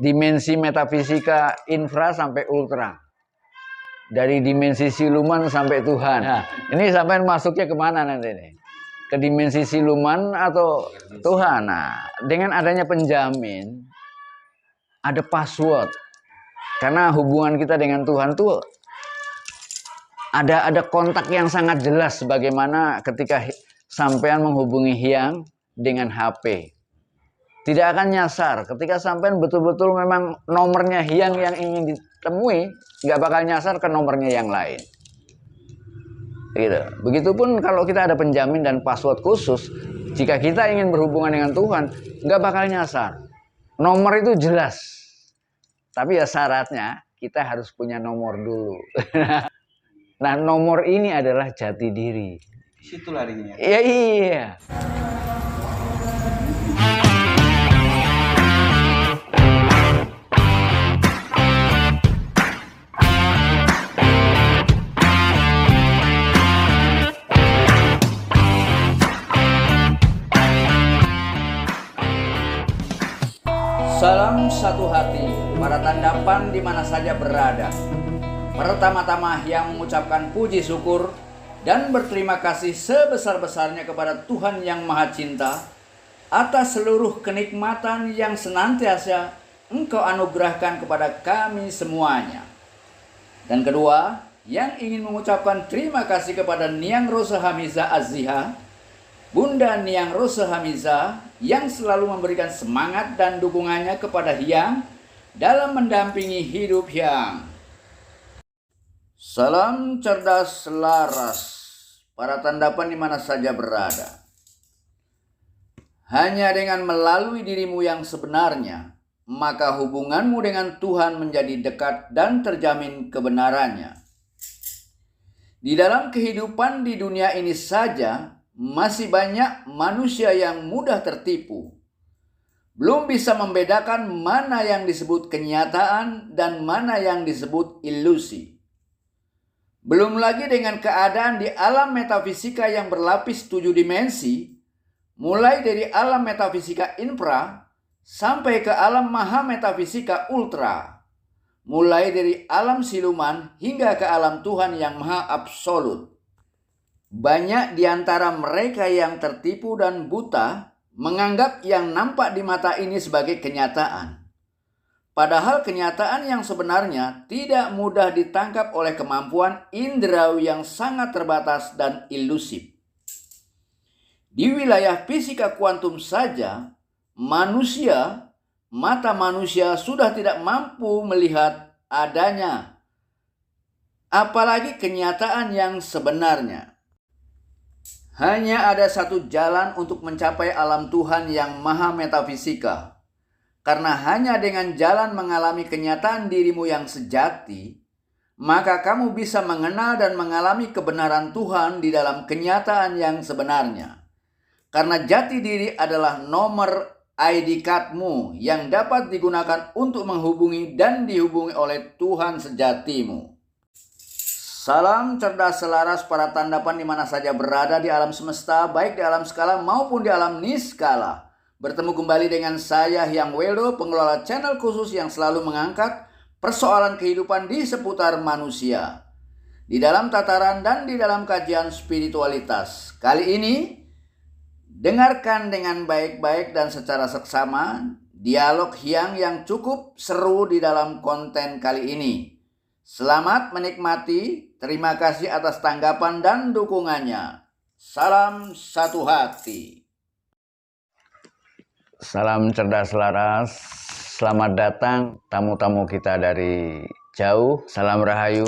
dimensi metafisika infra sampai ultra, dari dimensi siluman sampai Tuhan. Nah, ini sampai masuknya kemana nanti ini? Ke dimensi siluman atau Tuhan? Nah, dengan adanya penjamin, ada password. Karena hubungan kita dengan Tuhan tuh ada kontak yang sangat jelas, bagaimana ketika sampean menghubungi Hyang dengan HP. Tidak akan nyasar. Ketika sampean betul-betul memang nomornya Hyang yang ingin ditemui, nggak bakal nyasar ke nomornya yang lain. Gitu. Begitupun kalau kita ada penjamin dan password khusus, jika kita ingin berhubungan dengan Tuhan, nggak bakal nyasar. Nomor itu jelas. Tapi ya syaratnya kita harus punya nomor dulu. Nah, nomor ini adalah jati diri. Di situ larinya. Iya, iya. Salam satu hati, para tandapan di mana saja berada. Pertama-tama yang mengucapkan puji syukur dan berterima kasih sebesar-besarnya kepada Tuhan yang Maha Cinta atas seluruh kenikmatan yang senantiasa Engkau anugerahkan kepada kami semuanya. Dan kedua, yang ingin mengucapkan terima kasih kepada Niang Rosa Hamiza Azziha, Bunda Niang Rosa Hamiza, yang selalu memberikan semangat dan dukungannya kepada Hyang dalam mendampingi hidup Hyang. Salam cerdas selaras, para tandapan di mana saja berada. Hanya dengan melalui dirimu yang sebenarnya, maka hubunganmu dengan Tuhan menjadi dekat dan terjamin kebenarannya. Di dalam kehidupan di dunia ini saja, masih banyak manusia yang mudah tertipu. Belum bisa membedakan mana yang disebut kenyataan dan mana yang disebut ilusi. Belum lagi dengan keadaan di alam metafisika yang berlapis 7 dimensi, mulai dari alam metafisika infra sampai ke alam maha metafisika ultra, mulai dari alam siluman hingga ke alam Tuhan yang maha absolut. Banyak di antara mereka yang tertipu dan buta menganggap yang nampak di mata ini sebagai kenyataan. Padahal kenyataan yang sebenarnya tidak mudah ditangkap oleh kemampuan indrawi yang sangat terbatas dan ilusif. Di wilayah fisika kuantum saja, mata manusia sudah tidak mampu melihat adanya, apalagi kenyataan yang sebenarnya. Hanya ada satu jalan untuk mencapai alam Tuhan yang maha metafisika. Karena hanya dengan jalan mengalami kenyataan dirimu yang sejati, maka kamu bisa mengenal dan mengalami kebenaran Tuhan di dalam kenyataan yang sebenarnya. Karena jati diri adalah nomor ID cardmu yang dapat digunakan untuk menghubungi dan dihubungi oleh Tuhan sejatimu. Salam cerdas selaras para tandapan di mana saja berada di alam semesta, baik di alam skala maupun di alam niskala. Bertemu kembali dengan saya Hyang Weldo, pengelola channel khusus yang selalu mengangkat persoalan kehidupan di seputar manusia, di dalam tataran dan di dalam kajian spiritualitas. Kali ini, dengarkan dengan baik-baik dan secara seksama dialog Hyang yang cukup seru di dalam konten kali ini. Selamat menikmati, terima kasih atas tanggapan dan dukungannya. Salam satu hati. Salam cerdas selaras, selamat datang tamu-tamu kita dari jauh. Salam rahayu,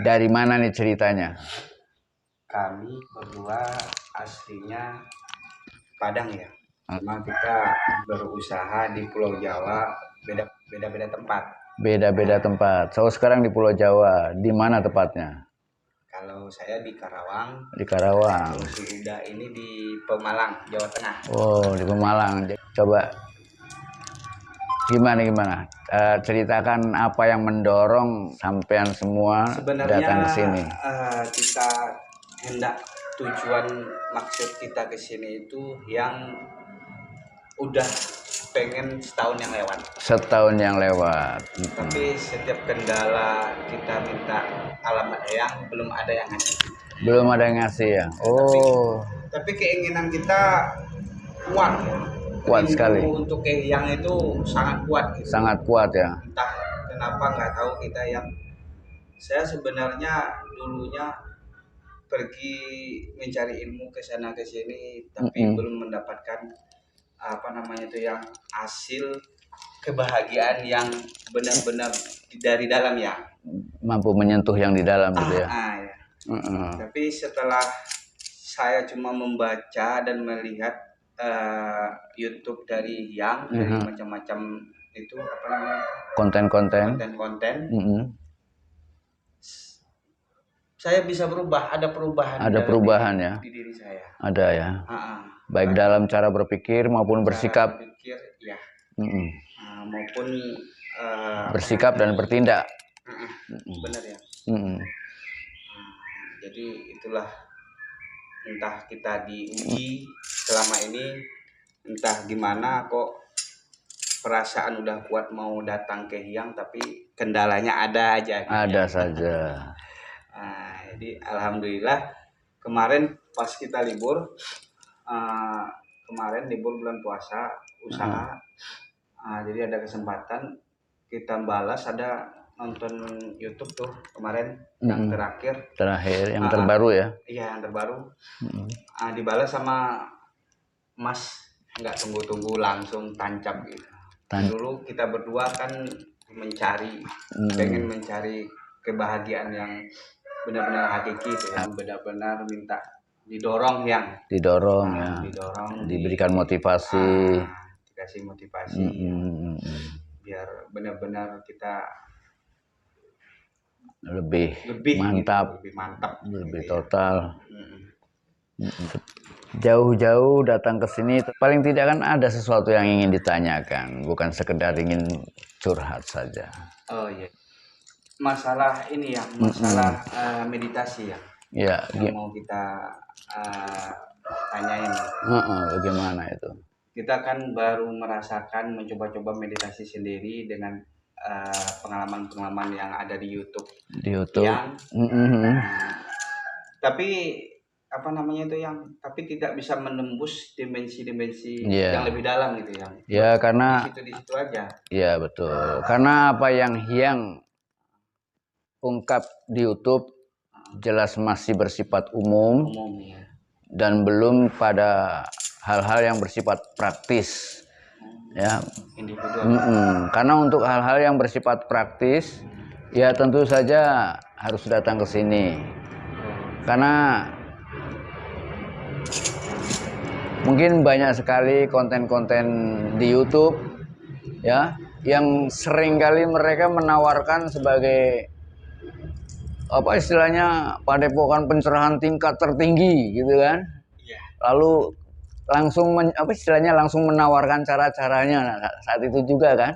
dari mana nih ceritanya? Kami berdua aslinya Padang ya. Cuma kita berusaha di Pulau Jawa, beda-beda tempat. Beda-beda tempat. So sekarang di Pulau Jawa, di mana tepatnya? Kalau saya di Karawang. Di Karawang. Si Uda ini di Pemalang, Jawa Tengah. Oh, di Pemalang. Coba gimana? Ceritakan apa yang mendorong sampean semua datang ke sini. Kita hendak tujuan maksud kita ke sini itu yang udah pengen setahun yang lewat. Setahun yang lewat. Tapi setiap kendala kita minta alamat yang belum ada yang ngasih. Belum ada yang ngasih ya. Oh. Tapi keinginan kita kuat. Kuat Rindu sekali. untuk yang itu sangat kuat. Gitu. Sangat kuat ya. Entah kenapa nggak tahu kita yang. Saya sebenarnya dulunya pergi mencari ilmu ke sana ke sini, tapi belum mendapatkan apa namanya itu yang hasil kebahagiaan yang benar-benar dari dalam ya. Mampu menyentuh yang di dalam gitu ya. Ya. Tapi setelah saya cuma membaca dan melihat YouTube dari yang dari macam-macam itu apa namanya konten-konten. Saya bisa berubah, ada perubahan. Ada perubahan ya. Di diri saya. Ada ya. Baik dalam cara berpikir maupun bersikap. Berpikir, ya. Maupun bersikap dan bertindak. Benar ya. Jadi itulah, entah kita diuji selama ini, entah gimana kok perasaan udah kuat mau datang ke Hyang, tapi kendalanya ada aja. Ada saja. Jadi alhamdulillah kemarin pas kita libur, kemarin libur bulan puasa usaha, jadi ada kesempatan kita balas, ada nonton YouTube tuh kemarin yang terakhir yang terbaru ya. Iya, yang terbaru. Dibalas sama Mas, nggak tunggu-tunggu langsung tancap gitu. Dulu kita berdua kan mencari, pengen mencari kebahagiaan yang benar-benar hakiki itu, yang benar-benar minta didorong ya, diberikan motivasi, dikasih motivasi biar benar-benar kita lebih mantap, gitu, lebih total. Jauh-jauh datang ke sini, paling tidak kan ada sesuatu yang ingin ditanyakan, bukan sekedar ingin curhat saja. Oh iya. Masalah ini ya, masalah meditasi ya. Ya, yang mau kita tanyain. Bagaimana itu? Kita kan baru merasakan mencoba-coba meditasi sendiri dengan pengalaman-pengalaman yang ada di YouTube. Tapi apa namanya itu yang tapi tidak bisa menembus dimensi-dimensi yang lebih dalam gitu ya. Ya, karena di situ aja. Iya, betul. Karena apa yang Hyang ungkap di YouTube jelas masih bersifat umum ya. Dan belum pada hal-hal yang bersifat praktis. Ya. Karena untuk hal-hal yang bersifat praktis, ya tentu saja harus datang ke sini. Karena mungkin banyak sekali konten-konten di YouTube ya yang seringkali mereka menawarkan sebagai apa istilahnya padepokan pencerahan tingkat tertinggi gitu kan. Lalu langsung langsung menawarkan cara-caranya saat itu juga kan.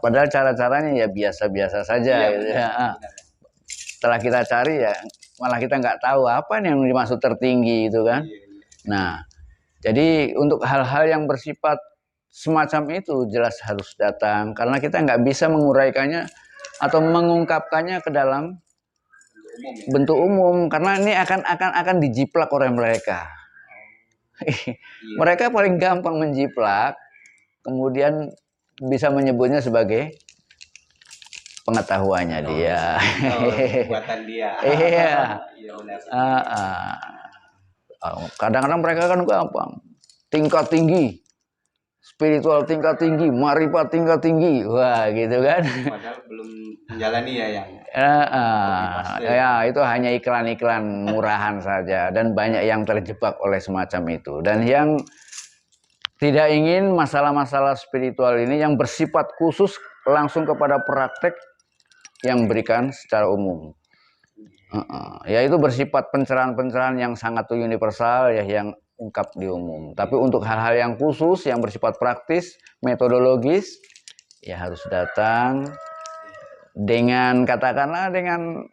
Padahal cara-caranya ya biasa-biasa saja gitu ya. Setelah kita cari ya malah kita nggak tahu apa yang dimaksud tertinggi itu kan. Nah, jadi untuk hal-hal yang bersifat semacam itu jelas harus datang karena kita nggak bisa menguraikannya atau mengungkapkannya ke dalam bentuk umum karena ini akan dijiplak oleh mereka. Mereka paling gampang menjiplak, kemudian bisa menyebutnya sebagai pengetahuannya dia. Buatan dia. Iya. Kadang-kadang mereka kan gampang, tingkat tinggi, spiritual tingkat tinggi, marifat tingkat tinggi, wah gitu kan. Padahal belum menjalani ya yang. Ya itu hanya iklan-iklan murahan saja dan banyak yang terjebak oleh semacam itu. Dan yang tidak ingin masalah-masalah spiritual ini yang bersifat khusus langsung kepada praktek yang berikan secara umum. Yaitu bersifat pencerahan-pencerahan yang sangat universal ya yang ungkap di umum. Tapi untuk hal-hal yang khusus yang bersifat praktis, metodologis ya harus datang dengan katakanlah dengan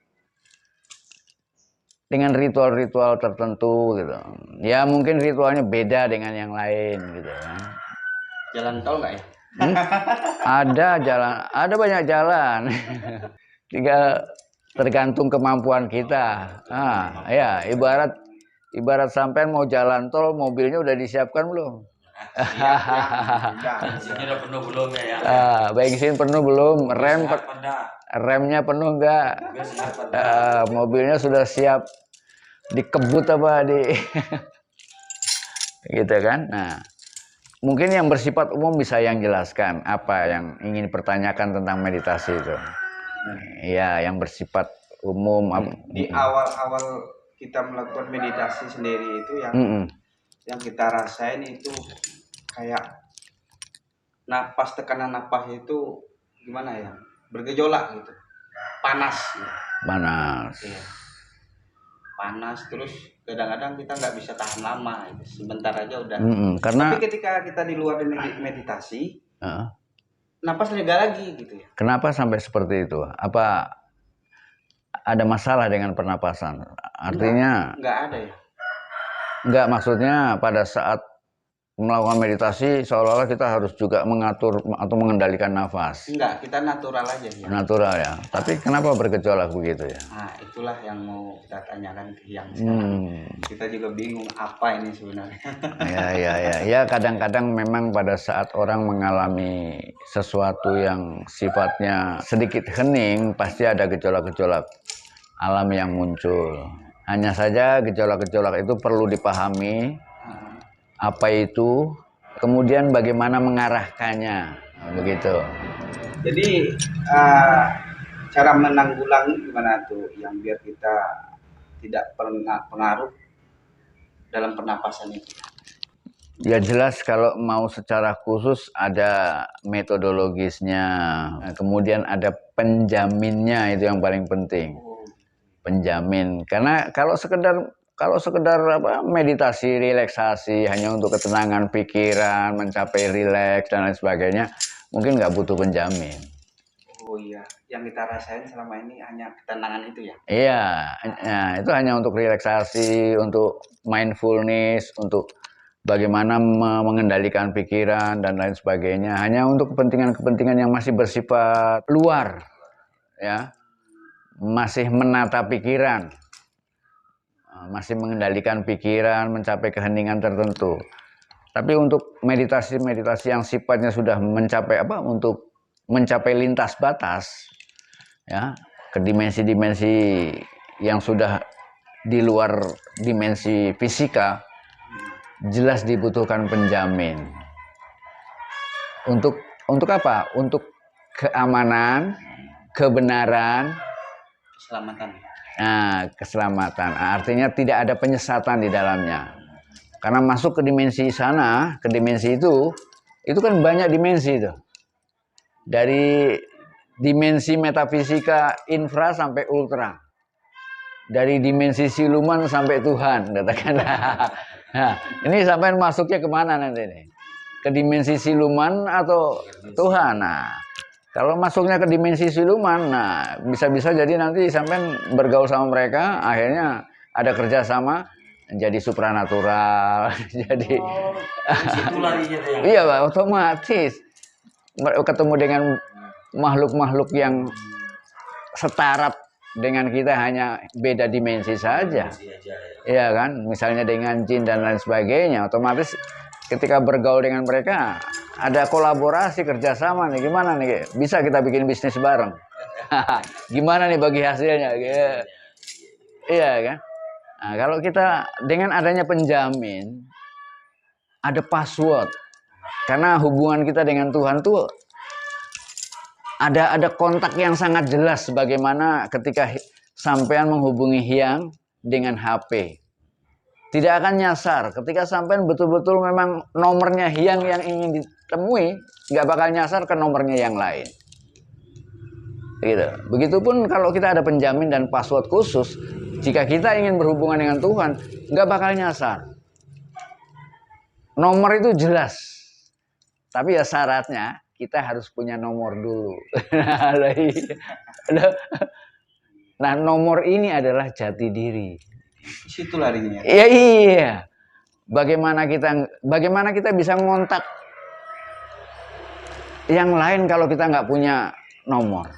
ritual-ritual tertentu gitu. Ya mungkin ritualnya beda dengan yang lain gitu kan. Jalan tol nggak ya? Ada jalan, ada banyak jalan. Tinggal tergantung kemampuan kita. Ya, ibarat sampean mau jalan tol, mobilnya udah disiapkan belum? Bensinnya udah penuh belum ya? Bensin penuh belum? Remnya penuh enggak? Mobilnya sudah siap dikebut apa gitu kan? Nah, mungkin yang bersifat umum bisa yang jelaskan apa yang ingin dipertanyakan tentang meditasi itu. Ya, yang bersifat umum. Di awal-awal kita melakukan meditasi sendiri itu yang kita rasain itu kayak tekanan napas itu gimana ya? Bergejolak gitu. Panas. Iya. Panas, terus kadang-kadang kita nggak bisa tahan lama, sebentar aja udah. Karena tapi ketika kita di luar meditasi, napas lega lagi gitu ya. Kenapa sampai seperti itu? Apa ada masalah dengan pernapasan? Artinya nggak ada ya? Nggak, maksudnya pada saat melakukan meditasi seolah-olah kita harus juga mengatur atau mengendalikan nafas. Enggak, kita natural aja ya. Natural ya. Tapi kenapa bergejolak begitu ya? Nah, itulah yang mau kita tanyakan ke yang sekarang. Kita juga bingung apa ini sebenarnya. Ya, kadang-kadang memang pada saat orang mengalami sesuatu yang sifatnya sedikit hening, pasti ada gejolak-gejolak alam yang muncul. Hanya saja gejolak-gejolak itu perlu dipahami apa itu, kemudian bagaimana mengarahkannya, begitu. Jadi cara menanggulangi gimana tuh yang biar kita tidak pernah pengaruh dalam pernapasan itu? Ya jelas kalau mau secara khusus ada metodologisnya, kemudian ada penjaminnya, itu yang paling penting. Penjamin, karena kalau sekedar meditasi, relaksasi hanya untuk ketenangan pikiran, mencapai rileks dan lain sebagainya, mungkin nggak butuh penjamin. Oh iya, yang kita rasain selama ini hanya ketenangan itu ya? Iya, itu hanya untuk relaksasi, untuk mindfulness, untuk bagaimana mengendalikan pikiran dan lain sebagainya, hanya untuk kepentingan-kepentingan yang masih bersifat luar, ya, masih menata pikiran, masih mengendalikan pikiran, mencapai keheningan tertentu. Tapi untuk meditasi-meditasi yang sifatnya sudah mencapai untuk mencapai lintas batas, ya, ke dimensi-dimensi yang sudah di luar dimensi fisika, jelas dibutuhkan penjamin. Untuk apa? Untuk keamanan, kebenaran, keselamatan. Nah, keselamatan. Artinya tidak ada penyesatan di dalamnya. Karena masuk ke dimensi sana, ke dimensi itu kan banyak dimensi itu. Dari dimensi metafisika infra sampai ultra. Dari dimensi siluman sampai Tuhan, katakan. Nah, ini sampai masuknya kemana nanti ini? Ke dimensi siluman atau Tuhan? Nah, kalau masuknya ke dimensi siluman, nah bisa-bisa jadi nanti sampai bergaul sama mereka, akhirnya ada kerjasama, jadi supranatural, jadi situ larinya ya. Iya, Pak, otomatis ketemu dengan makhluk-makhluk yang setaraf dengan kita, hanya beda dimensi saja. Iya kan, misalnya dengan jin dan lain sebagainya, otomatis ketika bergaul dengan mereka ada kolaborasi, kerjasama nih, gimana nih, bisa kita bikin bisnis bareng. Gimana nih bagi hasilnya, iya kan. Nah, kalau kita dengan adanya penjamin, ada password, karena hubungan kita dengan Tuhan tuh ada kontak yang sangat jelas, sebagaimana ketika sampean menghubungi Hyang dengan HP. Tidak akan nyasar. Ketika sampean betul-betul memang nomornya Hyang yang ingin ditemui, nggak bakal nyasar ke nomornya yang lain. Gitu. Begitupun kalau kita ada penjamin dan password khusus, jika kita ingin berhubungan dengan Tuhan, nggak bakal nyasar. Nomor itu jelas. Tapi ya syaratnya kita harus punya nomor dulu. Nah, nomor ini adalah jati diri. Situ larinya. Iya. Bagaimana kita bisa ngontak yang lain kalau kita nggak punya nomor.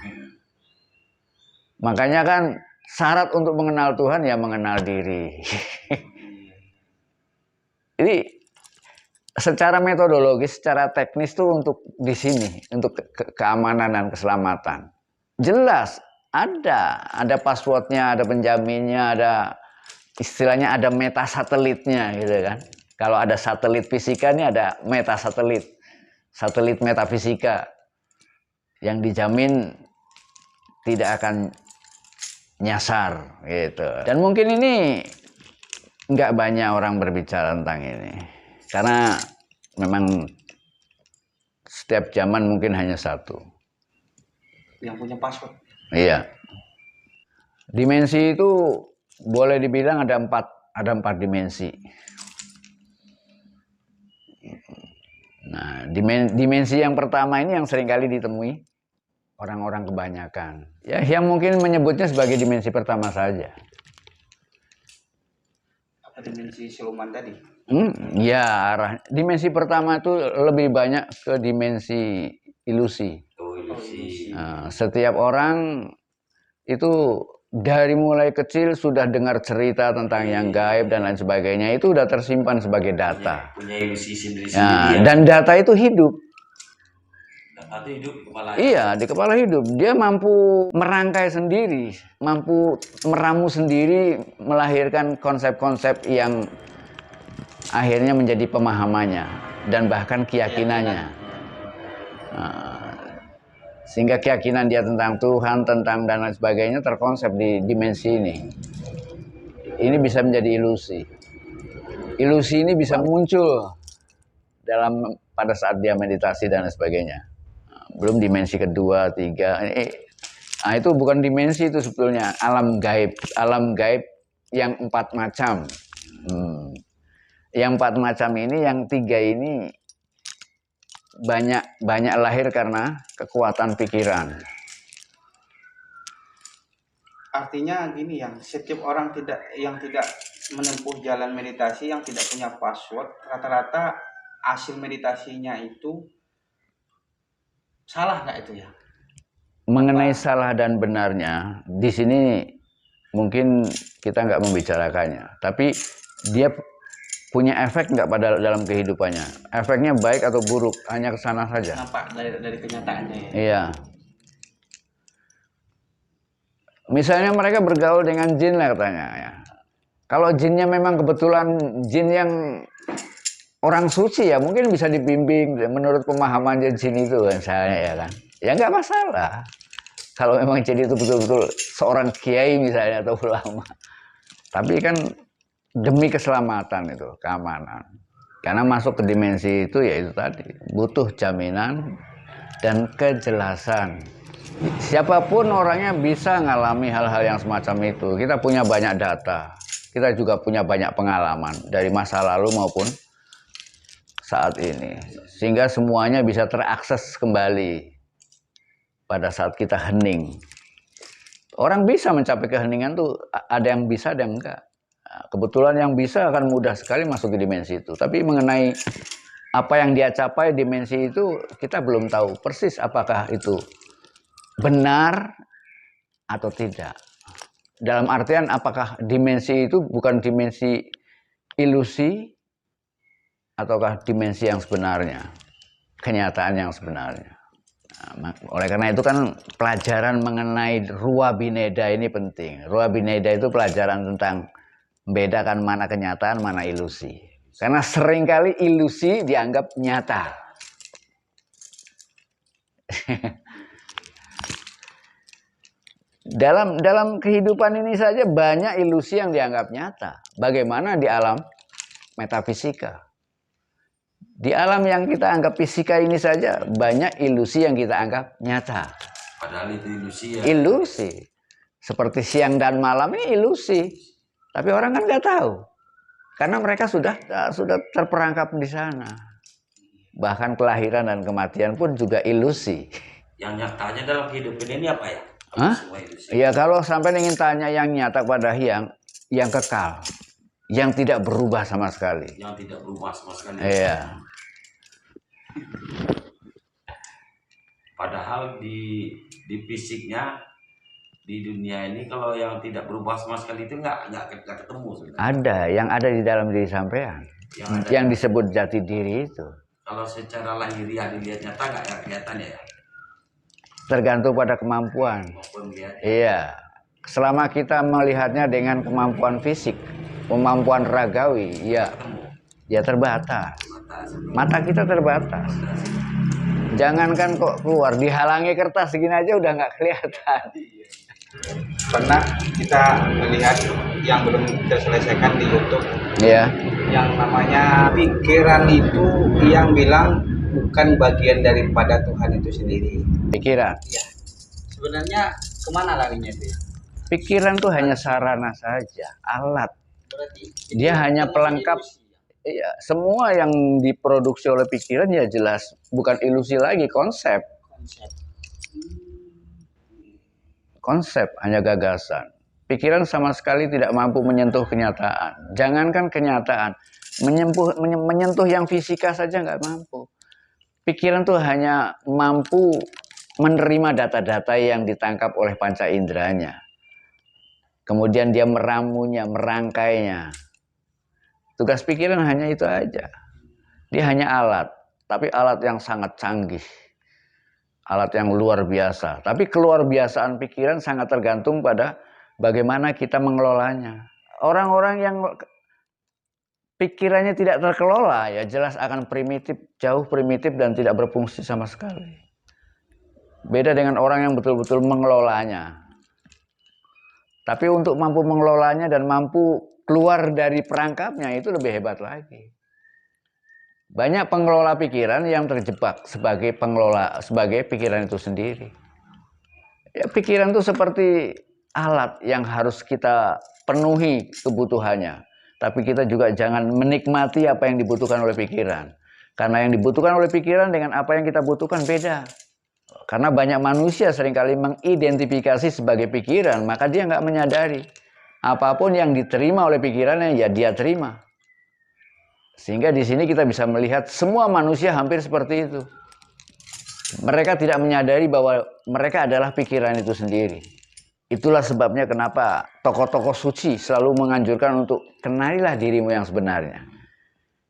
Makanya kan syarat untuk mengenal Tuhan ya mengenal diri. Jadi secara metodologis, secara teknis tuh untuk di sini, untuk keamanan dan keselamatan. Jelas ada passwordnya, ada penjaminnya, ada istilahnya ada metasatelitnya gitu kan. Kalau ada satelit fisika ini ada metasatelit, satelit metafisika yang dijamin tidak akan nyasar gitu. Dan mungkin ini nggak banyak orang berbicara tentang ini karena memang setiap zaman mungkin hanya satu yang punya password. Iya. Dimensi itu boleh dibilang ada empat dimensi. Nah, dimensi yang pertama ini yang seringkali ditemui orang-orang kebanyakan. Ya, yang mungkin menyebutnya sebagai dimensi pertama saja. Apa dimensi siluman tadi? Ya, dimensi pertama itu lebih banyak ke dimensi ilusi. Ilusi. Nah, setiap orang itu dari mulai kecil sudah dengar cerita tentang yang gaib dan lain sebagainya, itu sudah tersimpan sebagai data. Punya ilusi sendiri-sendiri. Ya, dan data itu hidup. Data itu hidup di kepala. Iya, di kepala hidup. Dia mampu merangkai sendiri, mampu meramu sendiri, melahirkan konsep-konsep yang akhirnya menjadi pemahamannya dan bahkan keyakinannya. Nah, sehingga keyakinan dia tentang Tuhan, tentang dan lain sebagainya terkonsep di dimensi ini. Ini bisa menjadi ilusi. Ilusi ini bisa muncul pada saat dia meditasi dan lain sebagainya. Belum dimensi kedua, tiga. Nah, itu bukan dimensi, itu sebetulnya alam gaib. Alam gaib yang 4 macam. Yang 4 macam ini, yang 3 ini banyak lahir karena kekuatan pikiran. Artinya gini, yang setiap orang yang tidak menempuh jalan meditasi, yang tidak punya password, rata-rata hasil meditasinya itu salah nggak itu ya? Mengenai salah dan benarnya, di sini mungkin kita nggak membicarakannya, tapi dia punya efek nggak pada dalam kehidupannya? Efeknya baik atau buruk? Hanya ke sana saja. Nampak dari kenyataannya ya? Iya. Misalnya mereka bergaul dengan jin lah katanya ya. Kalau jinnya memang kebetulan jin yang orang suci ya mungkin bisa dibimbing menurut pemahaman jin itu misalnya ya kan. Ya nggak masalah. Kalau memang jin itu betul-betul seorang kiai misalnya atau ulama. Tapi kan demi keselamatan itu, keamanan. Karena masuk ke dimensi itu ya itu tadi, butuh jaminan dan kejelasan. Siapapun orangnya bisa ngalami hal-hal yang semacam itu. Kita punya banyak data, kita juga punya banyak pengalaman dari masa lalu maupun saat ini. Sehingga semuanya bisa terakses kembali pada saat kita hening. Orang bisa mencapai keheningan tuh, ada yang bisa, ada yang enggak. Kebetulan yang bisa akan mudah sekali masuk ke dimensi itu. Tapi mengenai apa yang dia capai dimensi itu, kita belum tahu persis apakah itu benar atau tidak. Dalam artian apakah dimensi itu bukan dimensi ilusi ataukah dimensi yang sebenarnya, kenyataan yang sebenarnya. Nah, oleh karena itu kan pelajaran mengenai Ruwa Bineda ini penting. Ruwa Bineda itu pelajaran tentang membedakan mana kenyataan, mana ilusi. Karena seringkali ilusi dianggap nyata. Dalam kehidupan ini saja banyak ilusi yang dianggap nyata. Bagaimana di alam metafisika? Di alam yang kita anggap fisika ini saja banyak ilusi yang kita anggap nyata. Padahal itu ilusi ya. Ilusi. Seperti siang dan malam ini ilusi. Tapi orang kan nggak tahu. Karena mereka sudah terperangkap di sana. Bahkan kelahiran dan kematian pun juga ilusi. Yang nyatanya dalam kehidupan ini apa ya? Hah? Iya, kalau sampai ingin tanya yang nyata pada yang kekal, yang tidak berubah sama sekali. Yang tidak berubah sama sekali. Iya. Padahal di fisiknya di dunia ini kalau yang tidak berubah sama sekali itu nggak ketemu sebenarnya. Ada yang ada di dalam diri sampean, yang disebut jati diri itu. Kalau secara lahiriah dilihat nyata nggak ya kelihatan ya? Tergantung pada kemampuan. Iya, selama kita melihatnya dengan kemampuan fisik, kemampuan ragawi, ya terbatas. Mata kita terbatas. Jangankan kok keluar, dihalangi kertas segini aja udah nggak kelihatan. Pernah kita melihat yang belum terselesaikan di YouTube, Iya. yang namanya pikiran itu yang bilang bukan bagian daripada Tuhan itu sendiri. Pikiran. Iya. Sebenarnya kemana larinya itu? Pikiran tuh hanya sarana saja, alat. Berarti Dia hanya pelengkap. Iya, semua yang diproduksi oleh pikiran ya jelas bukan ilusi lagi, konsep. Konsep hanya gagasan. Pikiran sama sekali tidak mampu menyentuh kenyataan. Jangankan kenyataan, menyentuh yang fisika saja nggak mampu. Pikiran tuh hanya mampu menerima data-data yang ditangkap oleh panca inderanya. Kemudian dia meramunya, merangkainya. Tugas pikiran hanya itu aja. Dia hanya alat, tapi alat yang sangat canggih. Alat yang luar biasa. Tapi keluar biasaan pikiran sangat tergantung pada bagaimana kita mengelolanya. Orang-orang yang pikirannya tidak terkelola ya jelas akan primitif, jauh primitif dan tidak berfungsi sama sekali. Beda dengan orang yang betul-betul mengelolanya. Tapi untuk mampu mengelolanya dan mampu keluar dari perangkapnya itu lebih hebat lagi. Banyak pengelola pikiran yang terjebak sebagai pikiran itu sendiri. Ya, pikiran itu seperti alat yang harus kita penuhi kebutuhannya. Tapi kita juga jangan menikmati apa yang dibutuhkan oleh pikiran. Karena yang dibutuhkan oleh pikiran dengan apa yang kita butuhkan beda. Karena banyak manusia seringkali mengidentifikasi sebagai pikiran, maka dia nggak menyadari. Apapun yang diterima oleh pikirannya, ya dia terima. Sehingga di sini kita bisa melihat semua manusia hampir seperti itu. Mereka tidak menyadari bahwa mereka adalah pikiran itu sendiri. Itulah sebabnya kenapa tokoh-tokoh suci selalu menganjurkan untuk kenalilah dirimu yang sebenarnya.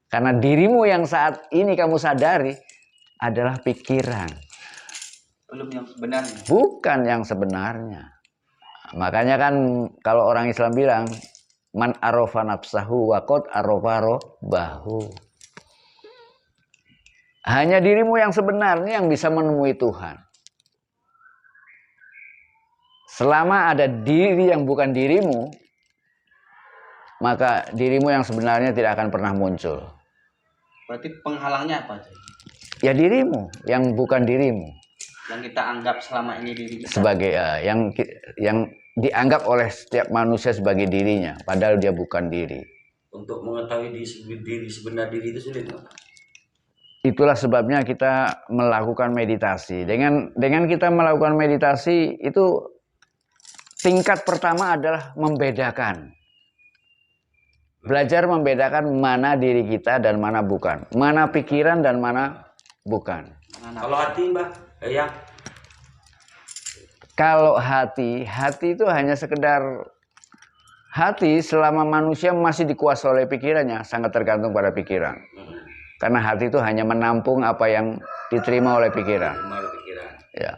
Karena dirimu yang saat ini kamu sadari adalah pikiran. Belum yang sebenarnya. Bukan yang sebenarnya. Makanya kan kalau orang Islam bilang, man arofa nafsahu wa qad arofa robbahu. Hanya dirimu yang sebenarnya yang bisa menemui Tuhan. Selama ada diri yang bukan dirimu, maka dirimu yang sebenarnya tidak akan pernah muncul. Berarti penghalangnya apa? Ya dirimu yang bukan dirimu. Yang kita anggap selama ini diri kita. Sebagai yang dianggap oleh setiap manusia sebagai dirinya, padahal dia bukan diri. Untuk mengetahui diri sebenar diri itu sulit nggak? Itulah sebabnya kita melakukan meditasi. Dengan kita melakukan meditasi itu tingkat pertama adalah membedakan. Belajar membedakan mana diri kita dan mana bukan. Mana pikiran dan mana bukan. Kalau hati Mbak, ya. Kalau hati itu hanya sekedar hati selama manusia masih dikuasai oleh pikirannya, sangat tergantung pada pikiran. Karena hati itu hanya menampung apa yang diterima oleh pikiran. Ya.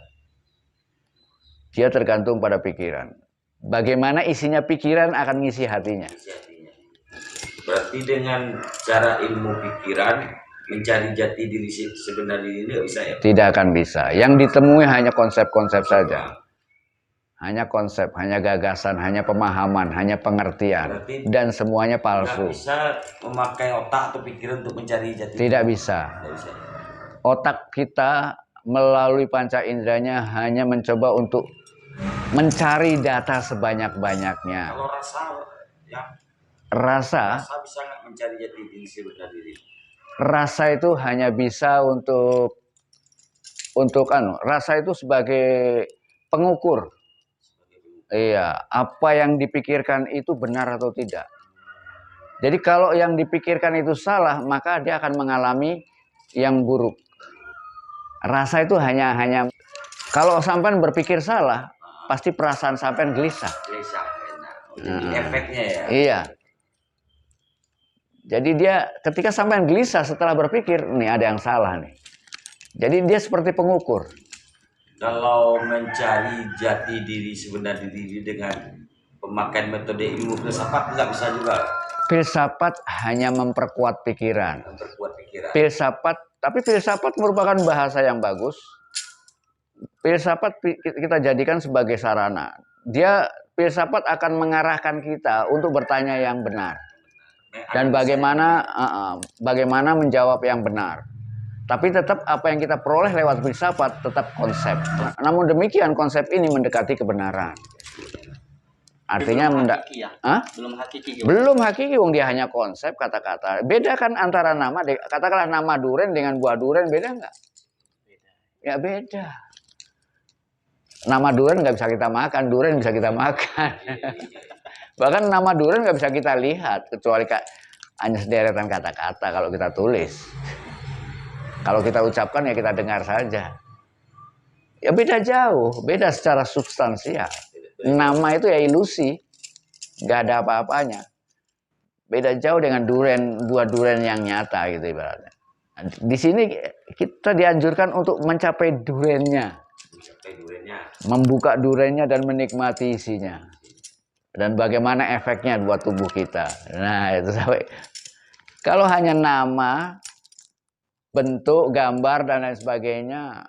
Dia tergantung pada pikiran. Bagaimana isinya pikiran akan ngisi hatinya. Berarti dengan cara ilmu pikiran mencari jati diri sebenar diri ini bisa ya? Tidak akan bisa. Yang ditemui hanya konsep-konsep saja. Hanya konsep, hanya gagasan, hanya pemahaman, hanya pengertian. Berarti dan semuanya palsu. Tidak bisa memakai otak atau pikiran untuk mencari jati diri. Tidak bisa. Otak kita melalui panca inderanya hanya mencoba untuk mencari data sebanyak-banyaknya. Kalau rasa, ya. Rasa bisa nggak mencari jati diri sebenar diri? Rasa itu hanya bisa untuk rasa itu sebagai pengukur. Iya, apa yang dipikirkan itu benar atau tidak. Jadi kalau yang dipikirkan itu salah, maka dia akan mengalami yang buruk. Rasa itu hanya Kalau sampean berpikir salah, pasti perasaan sampean gelisah. Gelisah. Nah, jadi efeknya ya. Iya. Jadi dia ketika sampean gelisah setelah berpikir, nih ada yang salah nih. Jadi dia seperti pengukur. Kalau mencari jati diri sebenarnya diri dengan pemakaian metode ilmu filsafat nggak bisa juga. Filsafat hanya memperkuat pikiran. Memperkuat pikiran. Tapi filsafat merupakan bahasa yang bagus. Filsafat kita jadikan sebagai sarana. Filsafat akan mengarahkan kita untuk bertanya yang benar. Dan bagaimana menjawab yang benar. Tapi tetap apa yang kita peroleh lewat filsafat tetap konsep. Namun demikian konsep ini mendekati kebenaran. Artinya belum hakiki, wong dia hanya konsep kata-kata. Beda kan antara nama, katakanlah nama duren dengan buah duren, beda nggak? Ya beda. Nama duren nggak bisa kita makan, duren bisa kita makan. Bahkan nama duren nggak bisa kita lihat kecuali hanya sederetan kata-kata kalau kita tulis. Kalau kita ucapkan ya kita dengar saja. Ya beda jauh, beda secara substansial. Nama itu ya ilusi, nggak ada apa-apanya. Beda jauh dengan buah duren yang nyata gitu ibaratnya. Di sini kita dianjurkan untuk mencapai durennya, membuka durennya dan menikmati isinya. Dan bagaimana efeknya buat tubuh kita. Nah itu sampai. Kalau hanya nama, bentuk, gambar dan lain sebagainya,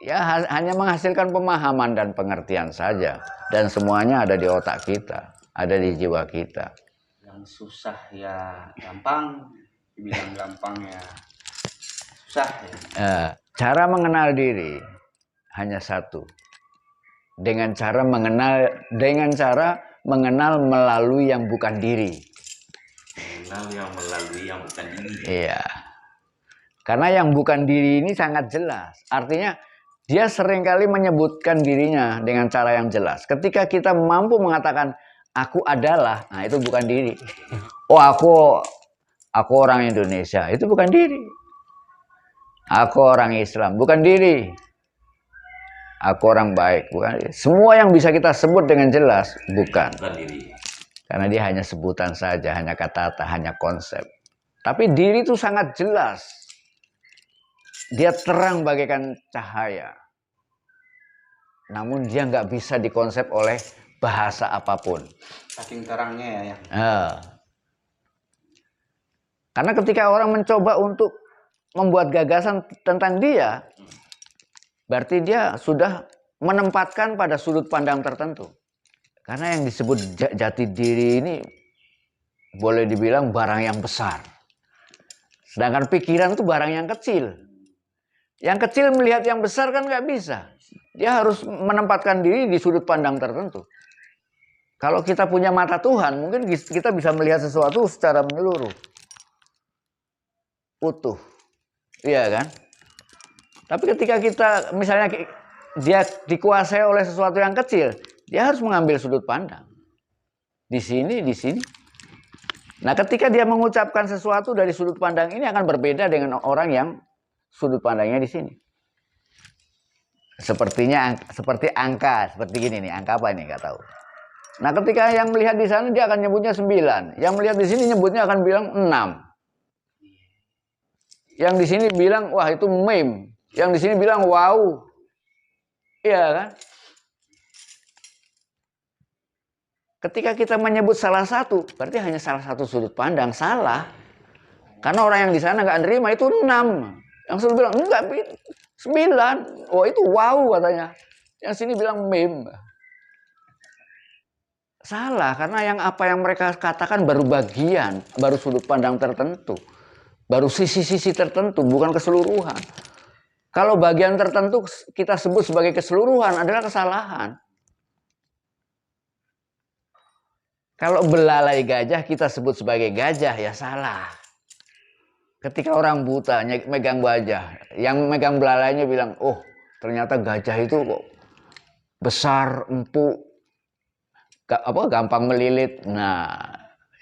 ya hanya menghasilkan pemahaman dan pengertian saja. Dan semuanya ada di otak kita, ada di jiwa kita. Yang susah ya gampang, dibilang gampang ya susah. Cara mengenal diri hanya satu. Dengan cara mengenal melalui yang bukan diri. Mengenal yang melalui yang bukan diri. Iya. Karena yang bukan diri ini sangat jelas. Artinya dia seringkali menyebutkan dirinya dengan cara yang jelas. Ketika kita mampu mengatakan aku adalah, nah itu bukan diri. Oh aku orang Indonesia, itu bukan diri. Aku orang Islam, bukan diri. Aku orang baik, bukan diri. Semua yang bisa kita sebut dengan jelas bukan diri. Karena dia hanya sebutan saja, hanya kata-kata, hanya konsep. Tapi diri itu sangat jelas. Dia terang bagaikan cahaya. Namun dia nggak bisa dikonsep oleh bahasa apapun. Saking terangnya ya. Karena ketika orang mencoba untuk membuat gagasan tentang dia, berarti dia sudah menempatkan pada sudut pandang tertentu. Karena yang disebut jati diri ini boleh dibilang barang yang besar. Sedangkan pikiran itu barang yang kecil. Yang kecil melihat yang besar kan nggak bisa. Dia harus menempatkan diri di sudut pandang tertentu. Kalau kita punya mata Tuhan, mungkin kita bisa melihat sesuatu secara menyeluruh. Utuh. Iya kan? Tapi ketika kita, misalnya dia dikuasai oleh sesuatu yang kecil, dia harus mengambil sudut pandang. Di sini, di sini. Nah ketika dia mengucapkan sesuatu dari sudut pandang ini akan berbeda dengan orang yang sudut pandangnya di sini. Seperti angka, seperti gini nih, angka apa ini nggak tahu. Nah ketika yang melihat di sana dia akan nyebutnya 9, yang melihat di sini nyebutnya akan bilang 6. Yang di sini bilang wah itu meme, yang di sini bilang wow. Iya kan? Ketika kita menyebut salah satu, berarti hanya salah satu sudut pandang, salah. Karena orang yang di sana nggak nerima itu 6. Yang sini bilang enggak 9. Oh itu wow katanya. Yang sini bilang meme. Salah karena apa yang mereka katakan baru bagian, baru sudut pandang tertentu. Baru sisi-sisi tertentu, bukan keseluruhan. Kalau bagian tertentu kita sebut sebagai keseluruhan adalah kesalahan. Kalau belalai gajah kita sebut sebagai gajah ya salah. Ketika orang buta megang gajah, yang megang belalainya bilang, oh ternyata gajah itu kok besar, empuk, gampang melilit. Nah,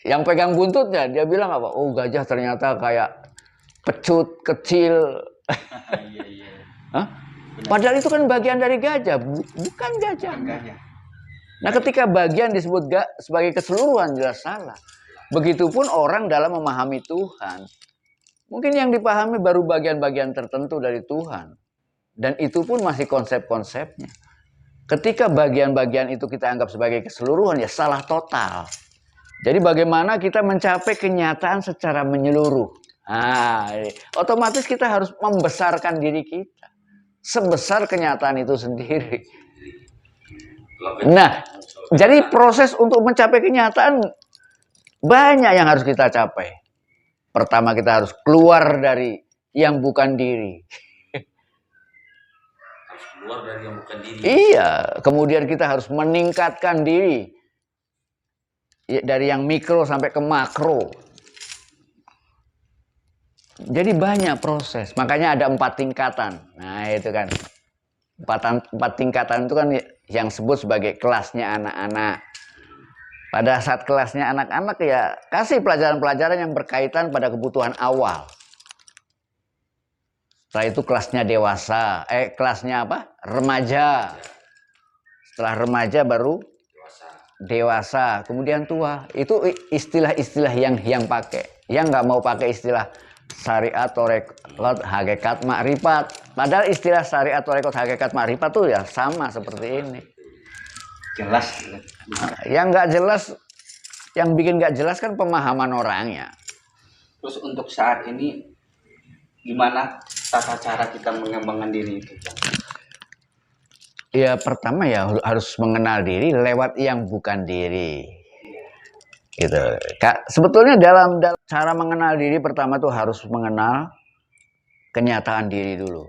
yang pegang buntutnya dia bilang apa? Oh gajah ternyata kayak pecut kecil. Iya. Hah? Padahal itu kan bagian dari gajah, bukan gajah. Enggaknya. Nah, ketika bagian disebut sebagai keseluruhan jelas salah. Begitupun orang dalam memahami Tuhan. Mungkin yang dipahami baru bagian-bagian tertentu dari Tuhan. Dan itu pun masih konsep-konsepnya. Ketika bagian-bagian itu kita anggap sebagai keseluruhan, ya salah total. Jadi bagaimana kita mencapai kenyataan secara menyeluruh. Nah, otomatis kita harus membesarkan diri kita. Sebesar kenyataan itu sendiri. Nah, jadi proses untuk mencapai kenyataan banyak yang harus kita capai. Pertama kita harus keluar dari yang bukan diri. Harus keluar dari yang bukan diri. Iya, kemudian kita harus meningkatkan diri. Dari yang mikro sampai ke makro. Jadi banyak proses. Makanya ada 4 tingkatan. Nah itu kan. 4 tingkatan itu kan yang sebut sebagai kelasnya anak-anak. Pada saat kelasnya anak-anak ya kasih pelajaran-pelajaran yang berkaitan pada kebutuhan awal. Setelah itu kelasnya dewasa. Kelasnya apa? Remaja. Setelah remaja baru dewasa. Kemudian tua. Itu istilah-istilah yang pakai. Yang nggak mau pakai istilah syariat, torekot, hakikat, makrifat. Padahal istilah syariat, torekot, hakikat, makrifat tuh ya sama seperti ini. Jelas. Yang nggak jelas, yang bikin nggak jelas kan pemahaman orangnya. Terus untuk saat ini gimana tata cara kita mengembangkan diri itu? Ya pertama ya harus mengenal diri lewat yang bukan diri. Gitu. Sebetulnya dalam cara mengenal diri pertama tuh harus mengenal kenyataan diri dulu.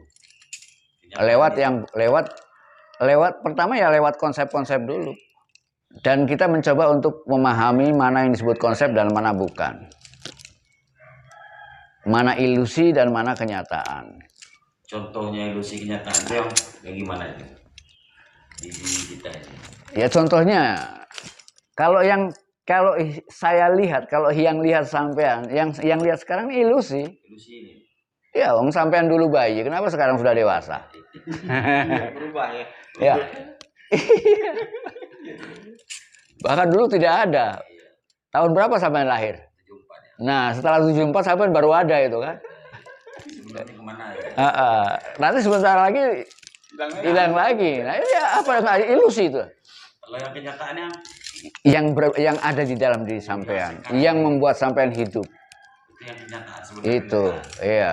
Lewat pertama ya lewat konsep-konsep dulu. Dan kita mencoba untuk memahami mana yang disebut konsep dan mana bukan. Mana ilusi dan mana kenyataan. Contohnya ilusi kenyataan itu yang gimana itu? Di kita ini. Ya contohnya kalau saya lihat, kalau yang lihat sampean, yang lihat sekarang ini ilusi. Ilusi ini. Ya, wong sampean dulu bayi, kenapa sekarang sudah dewasa? Berubah ya. Ya. Bahkan dulu tidak ada. Tahun berapa sampean lahir? 74 ya. Nah, setelah 74 sampean baru ada itu kan. Sebelumnya kemana ya? Nanti sebentar lagi hilang lagi. Nah, ini apa ilusi itu? Kalau yang kenyataannya Yang ada di dalam diri sampean, yang membuat sampean hidup. itu yang kenyataan sebenarnya. Itu, iya.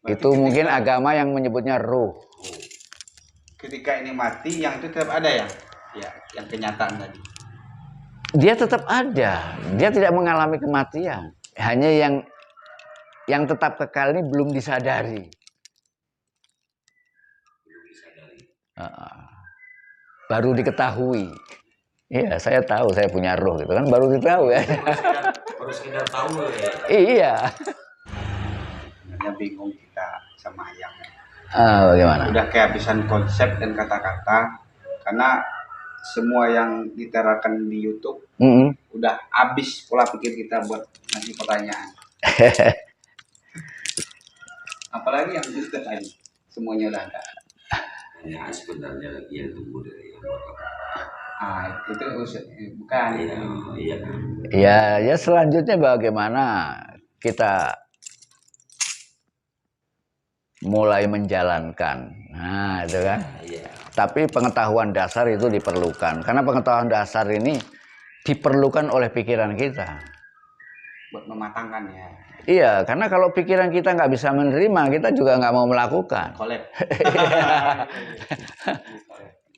Itu mungkin agama yang menyebutnya ruh. Ketika ini mati, yang itu tetap ada ya? Ya, yang kenyataan tadi. Dia tetap ada. Dia tidak mengalami kematian. Hanya yang tetap kekal ini belum disadari. Belum disadari. Baru diketahui. Iya, saya tahu saya punya roh gitu kan, baru ditahu ya. Baru sekedar tahu ya. Iya. Sebenarnya bingung kita sama ayam. Bagaimana? Udah kehabisan konsep dan kata-kata karena semua yang diterapkan di YouTube udah habis pola pikir kita buat ngasih pertanyaan. Apalagi yang kita tadi semuanya udah ada. Hanya sebenarnya lagi yang tunggu dari yang buat apa. Itu bukan. Iya. Ya selanjutnya bagaimana kita mulai menjalankan. Nah, itu kan. Iya. Tapi pengetahuan dasar itu diperlukan. Karena pengetahuan dasar ini diperlukan oleh pikiran kita. Buat mematangkan ya. Iya, karena kalau pikiran kita nggak bisa menerima, kita juga nggak mau melakukan. Kolab.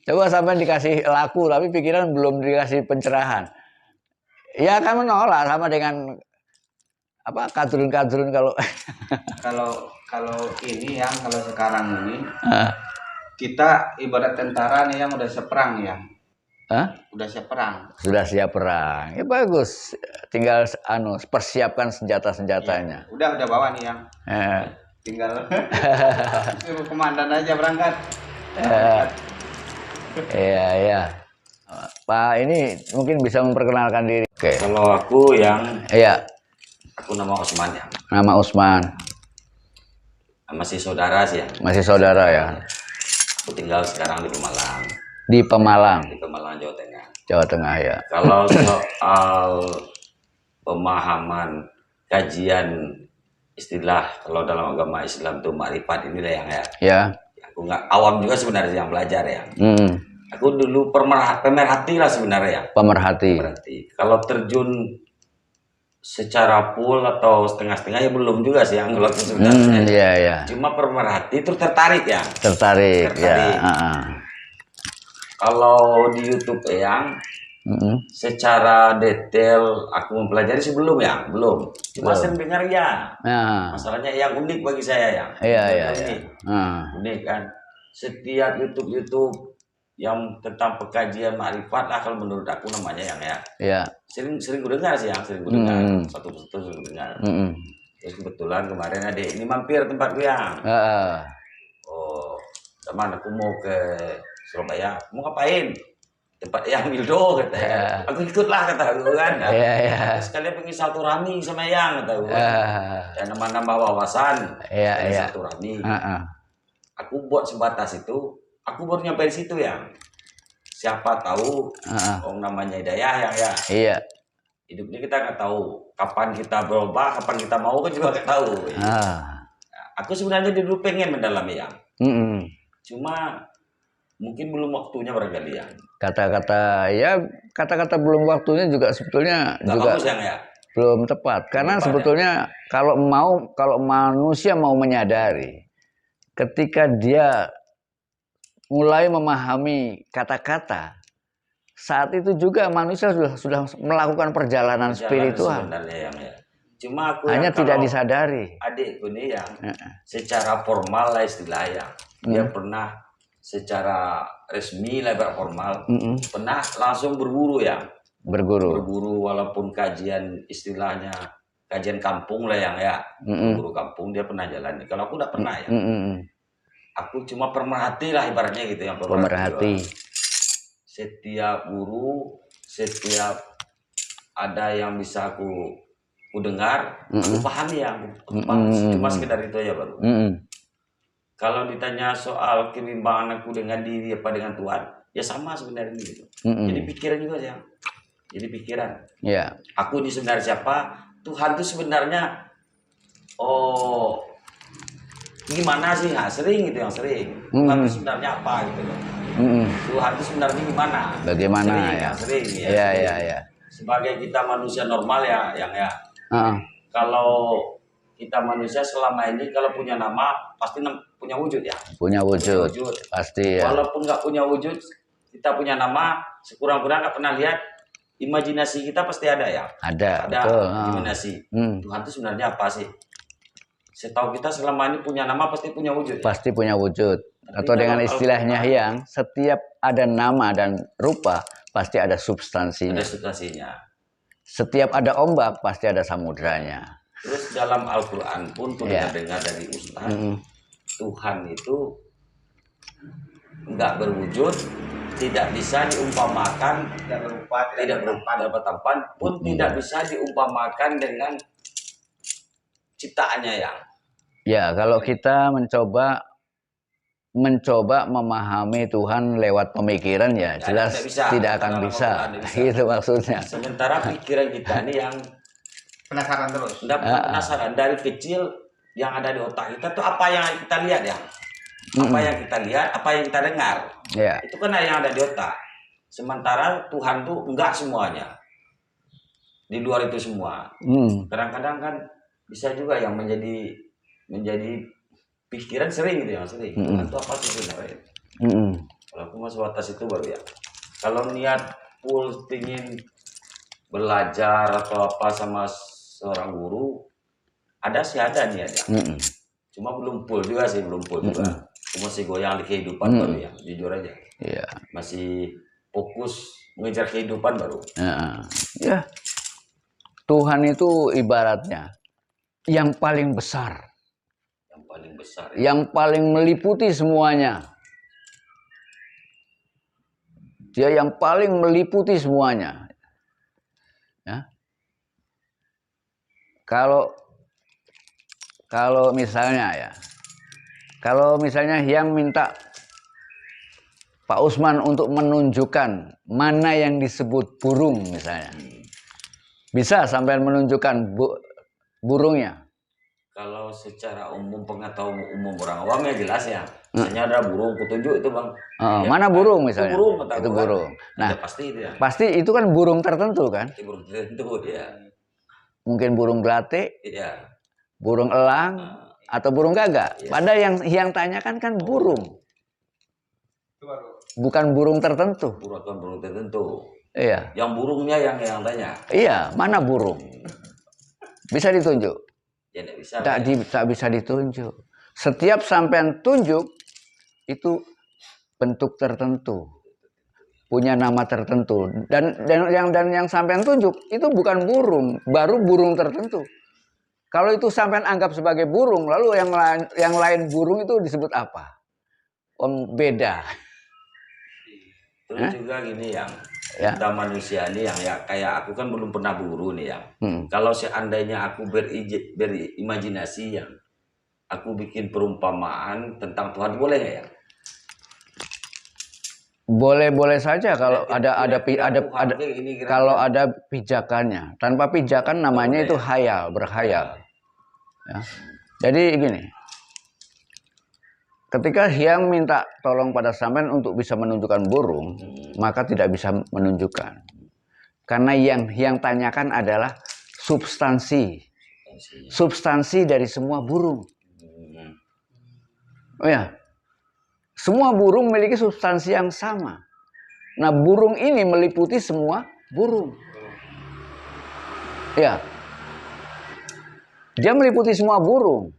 Coba sampai dikasih laku, tapi pikiran belum dikasih pencerahan. Ya akan menolak sama dengan apa kadrun-kadrun kalau ini yang kalau sekarang ini kita ibarat tentara nih yang udah seperang ya. Udah siap perang. Sudah siap perang. Ya bagus. Tinggal persiapkan senjata-senjatanya. Ya, udah bawa nih yang. Tinggal suruh komandan aja berangkat. Iya. Pak ini mungkin bisa memperkenalkan diri. Oke. Kalau aku Aku nama Usman ya. Nama Usman. Masih saudara sih ya. Masih saudara ya. Aku tinggal sekarang di Pemalang, Di Pemalang, Jawa Tengah. Jawa Tengah ya. Kalau soal pemahaman kajian istilah kalau dalam agama Islam tuh makrifat inilah yang ya. Ya. Aku nggak awam juga sebenarnya yang belajar ya. Aku dulu pemerhati lah sebenarnya. Pemerhati. Kalau terjun secara full atau setengah-setengah ya belum juga sih yang kalau sebenarnya. Iya, iya. Cuma pemerhati itu tertarik ya. Tertarik. Ya. Kalau di YouTube yang secara detail aku mempelajari sih belum ya, belum. Cuma sering dengar ya. Masalahnya yang unik bagi saya ya. Iya. Unik kan. Setiap YouTube yang tentang pekajian makrifat lah kalau menurut aku namanya yang ya. Iya. Sering gue dengar sih yang sering gue dengar. Satu-satu sering gue dengar. Terus kebetulan kemarin ada ini mampir tempat gue yang. Oh, teman aku mau ke Surabaya, mau ngapain? Tempat yang Mildo katanya. Aku ikutlah kata aku kan. Terus kalian pengen silaturahmi sama yang kata gue. Dan nambah wawasan. Silaturahmi. Aku buat sebatas itu. Aku baru nyampe di situ ya. Siapa tahu orang namanya Hidayah yang ya. Iya. Hidup ini kita nggak tahu kapan kita berubah, kapan kita mau kan juga nggak tahu. Aku sebenarnya dulu pengen mendalami yang. Cuma mungkin belum waktunya barangkali ya. Kata-kata belum waktunya juga sebetulnya nggak juga bagus ya. Belum tepat. Karena sebetulnya kalau manusia mau menyadari ketika dia mulai memahami kata-kata, saat itu juga manusia sudah melakukan perjalanan spiritual. Sebenarnya yang ya. Cuma aku hanya tidak disadari. Adikku ini yang secara formal lah istilahnya, dia pernah secara resmi lebar formal, pernah langsung berguru ya. Berguru walaupun kajian istilahnya kajian kampung lah yang ya, guru kampung dia pernah jalan. Kalau aku udah pernah ya. Aku cuma pemerhati lah ibaratnya gitu yang pemerhati. Setiap guru, setiap ada yang bisa aku dengar, aku pahami ya. Cuma sekedar itu aja baru. Kalau ditanya soal kebimbangan aku dengan diri apa dengan Tuhan, ya sama sebenarnya gitu. Jadi pikiran juga ya. Jadi pikiran. Aku ini sebenarnya siapa? Tuhan itu sebenarnya gimana sih? Sering gitu yang sering. Tuhan itu sebenarnya apa gitu loh. Tuhan itu sebenarnya gimana? Bagaimana sering, ya? Sering ya. Iya. Sebagai kita manusia normal ya, yang ya. Kalau kita manusia selama ini kalau punya nama pasti punya wujud ya. Punya wujud. Pasti ya. Walaupun nggak punya wujud, kita punya nama sekurang-kurangnya nggak pernah lihat. Imajinasi kita pasti ada ya. Ada. Betul. Imajinasi. Tuhan itu sebenarnya apa sih? Setahu kita selama ini punya nama pasti punya wujud. Pasti punya wujud. Atau dengan istilahnya yang setiap ada nama dan rupa pasti ada substansinya. Ada substansinya. Setiap ada ombak pasti ada samudranya. Terus dalam Al-Quran pun dengar dari Ustaz, Tuhan itu nggak berwujud, tidak bisa diumpamakan, tidak berupa tampan, pun tidak bisa diumpamakan dengan ciptaannya ya. Ya, kalau kita mencoba memahami Tuhan lewat pemikiran ya jelas tidak akan bisa. Itu maksudnya. Sementara pikiran kita ini yang penasaran terus. Penasaran dari kecil yang ada di otak kita tuh apa yang kita lihat ya. Apa yang kita lihat, apa yang kita dengar. Itu kan yang ada di otak. Sementara Tuhan tuh enggak semuanya. Di luar itu semua. Kadang-kadang kan bisa juga yang menjadi pikiran sering gitu ya, sering. Tuhan itu apa sih sebenarnya? Kalau aku masuk atas itu baru ya. Kalau niat full ingin belajar atau apa sama seorang guru, ada sih ada niat ya. Cuma belum full juga sih, belum full juga. Masih goyang di kehidupan baru ya, jujur aja. Masih fokus mengejar kehidupan baru. Ya. Tuhan itu ibaratnya yang paling besar. Yang paling meliputi semuanya. Dia yang paling meliputi semuanya. Ya. Kalau misalnya yang minta Pak Usman untuk menunjukkan mana yang disebut burung misalnya. Bisa sampai menunjukkan burungnya? Kalau secara umum pengetahuan umum orang awam ya jelas ya. Misalnya ada burung kutunjuk itu bang. Ya, mana burung misalnya? Itu burung. Nah, pasti itu ya. Pasti itu kan burung tertentu kan? Burung tertentu ya. Mungkin burung gelatik, ya. Burung elang, atau burung gagak. Ya. Padahal yang tanyakan kan burung. Bukan burung tertentu. Bukan burung tertentu. Iya. Yang burungnya yang tanya. Iya, mana burung? Bisa ditunjuk? Ya, bisa. Tak bisa ditunjuk. Setiap sampean tunjuk itu bentuk tertentu, punya nama tertentu, dan yang sampean tunjuk itu bukan burung, baru burung tertentu. Kalau itu sampean anggap sebagai burung, lalu yang lain burung itu disebut apa? Beda. Terus juga gini yang kita manusia ini yang ya kayak aku kan belum pernah buru nih yang. Kalau seandainya aku berimajinasi yang aku bikin perumpamaan tentang Tuhan, boleh nggak ya? Boleh saja kalau kalau ada pijakannya. Tanpa pijakan namanya itu berkhayal. Ya. Jadi gini. Ketika Hyang minta tolong pada sampean untuk bisa menunjukkan burung, maka tidak bisa menunjukkan. Karena yang Hyang tanyakan adalah substansi dari semua burung. Oh ya, semua burung memiliki substansi yang sama. Nah, burung ini meliputi semua burung. Ya, dia meliputi semua burung.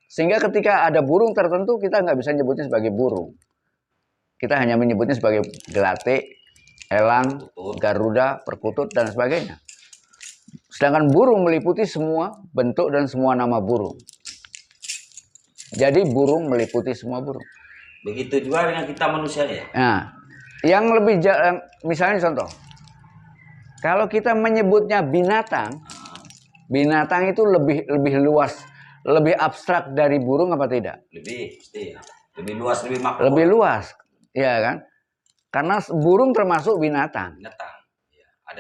Sehingga ketika ada burung tertentu, kita nggak bisa nyebutnya sebagai burung. Kita hanya menyebutnya sebagai gelatik, elang, garuda, perkutut, dan sebagainya. Sedangkan burung meliputi semua bentuk dan semua nama burung. Jadi burung meliputi semua burung. Begitu juga dengan kita manusia ya? Nah, yang lebih misalnya contoh. Kalau kita menyebutnya binatang, binatang itu lebih luas. Lebih abstrak dari burung apa tidak? Lebih, pasti ya. Lebih luas, lebih makmur. Lebih luas, ya kan? Karena burung termasuk binatang. Ya,